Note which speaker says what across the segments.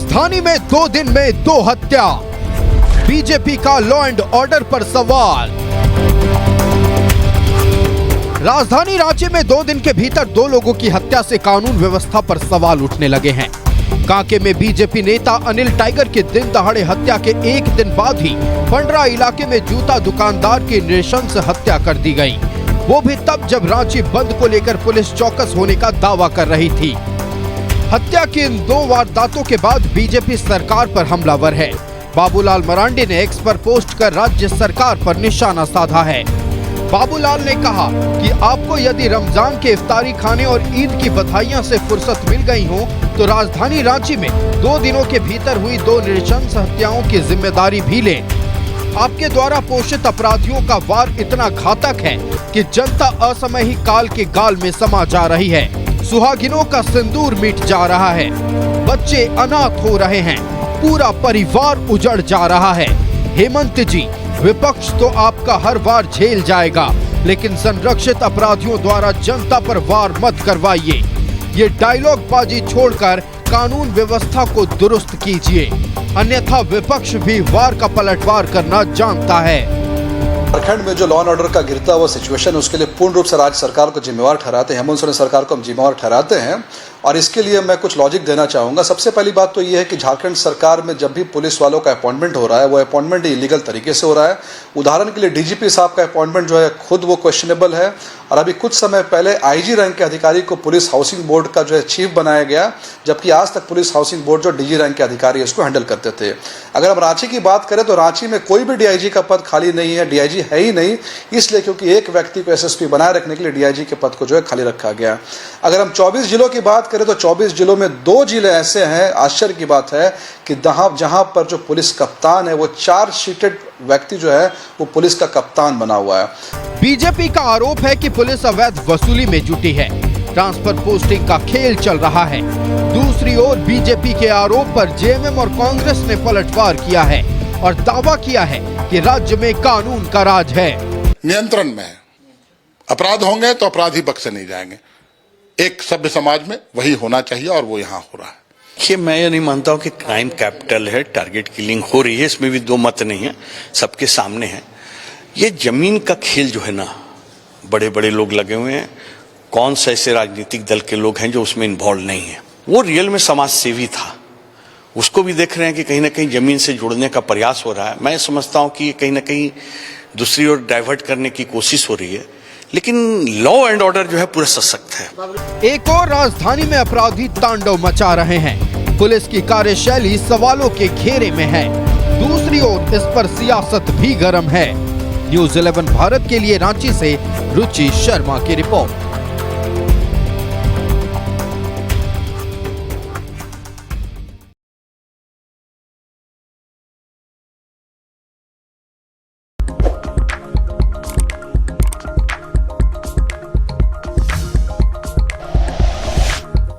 Speaker 1: राजधानी में 2 दिन में 2 हत्या, बीजेपी का लॉ एंड ऑर्डर पर सवाल। राजधानी रांची में 2 दिन के भीतर 2 लोगों की हत्या से कानून व्यवस्था पर सवाल उठने लगे हैं। कांके में बीजेपी नेता अनिल टाइगर की दिन दहाड़े हत्या के 1 दिन बाद ही पंडरा इलाके में जूता दुकानदार की नृशंस हत्या कर दी गई, वो भी तब जब रांची बंद को लेकर पुलिस चौकस होने का दावा कर रही थी। हत्या की इन 2 वारदातों के बाद बीजेपी सरकार पर हमलावर है। बाबूलाल मरांडी ने एक्स पर पोस्ट कर राज्य सरकार पर निशाना साधा है। बाबूलाल ने कहा कि आपको यदि रमजान के इफ्तारी खाने और ईद की बधाइयां से फुर्सत मिल गई हो तो राजधानी रांची में 2 दिनों के भीतर हुई 2 नृशंस हत्याओं की जिम्मेदारी भी लें। आपके द्वारा पोषित अपराधियों का वार इतना घातक है कि जनता असमय ही काल के गाल में समा जा रही है। सुहागिनों का सिंदूर मिट जा रहा है, बच्चे अनाथ हो रहे हैं, पूरा परिवार उजड़ जा रहा है। हेमंत जी, विपक्ष तो आपका हर वार झेल जाएगा, लेकिन संरक्षित अपराधियों द्वारा जनता पर वार मत करवाइए। ये डायलॉग बाजी छोड़कर कानून व्यवस्था को दुरुस्त कीजिए, अन्यथा विपक्ष भी वार का पलटवार करना जानता है।
Speaker 2: झारखंड में जो लॉ एंड ऑर्डर का गिरता हुआ सिचुएशन है, उसके लिए पूर्ण रूप से राज्य सरकार को जिम्मेवार ठहराते हैं। हेमंत सोरेन सरकार को हम जिम्मेवार ठहराते हैं और इसके लिए मैं कुछ लॉजिक देना चाहूँगा। सबसे पहली बात तो ये है कि झारखंड सरकार में जब भी पुलिस वालों का अपॉइंटमेंट हो रहा है, वो अपॉइंटमेंट इलीगल तरीके से हो रहा है। उदाहरण के लिए डीजीपी साहब का अपॉइंटमेंट जो है खुद वो क्वेश्चनेबल है, और अभी कुछ समय पहले आईजी रैंक के अधिकारी को पुलिस हाउसिंग बोर्ड का जो है चीफ बनाया गया, जबकि आज तक पुलिस हाउसिंग बोर्ड जो डीजी रैंक के अधिकारी इसको हैंडल करते थे। अगर हम रांची की बात करें तो रांची में कोई भी डीआईजी का पद खाली नहीं है, डीआईजी है ही नहीं, इसलिए क्योंकि एक व्यक्ति को एसएसपी बनाए रखने के लिए डीआईजी के पद को जो है खाली रखा गया। अगर हम 24 जिलों की बात करें तो 24 जिलों में 2 जिले ऐसे हैं, आश्चर्य की बात है कि जहां पर जो पुलिस कप्तान है वो 4 शीटेड व्यक्ति जो है वो पुलिस का कप्तान बना हुआ है।
Speaker 1: बीजेपी का आरोप है कि पुलिस अवैध वसूली में जुटी है, ट्रांसफर पोस्टिंग का खेल चल रहा है। दूसरी ओर बीजेपी के आरोप पर जेएमएम और कांग्रेस ने पलटवार किया है और दावा किया है कि राज्य में कानून का राज है।
Speaker 3: नियंत्रण में है, अपराध होंगे तो अपराधी बख्शे नहीं जाएंगे। एक सभ्य समाज में वही होना चाहिए और वो यहाँ हो रहा है।
Speaker 4: ये मैं ये नहीं मानता हूँ कि क्राइम कैपिटल है, टारगेट किलिंग हो रही है, इसमें भी 2 मत नहीं है, सबके सामने है। ये जमीन का खेल जो है ना, बड़े बड़े लोग लगे हुए हैं। कौन से ऐसे राजनीतिक दल के लोग हैं जो उसमें इन्वॉल्व नहीं है? वो रियल में समाज सेवी था, उसको भी देख रहे हैं कि कहीं ना कहीं जमीन से जुड़ने का प्रयास हो रहा है। मैं समझता हूँ कि ये कहीं ना कहीं दूसरी ओर डाइवर्ट करने की कोशिश हो रही है, लेकिन लॉ एंड ऑर्डर जो है पूरा सशक्त है।
Speaker 1: एक और राजधानी में अपराधी तांडव मचा रहे हैं, पुलिस की कार्यशैली सवालों के घेरे में है। दूसरी ओर इस पर सियासत भी गर्म है। न्यूज़ 11 भारत के लिए रांची से रुचि शर्मा की report.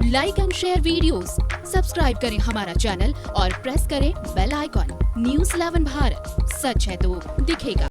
Speaker 5: Like and share videos, subscribe करें हमारा चैनल और प्रेस करें बेल आइकॉन। न्यूज़ 11 भारत, सच है तो दिखेगा।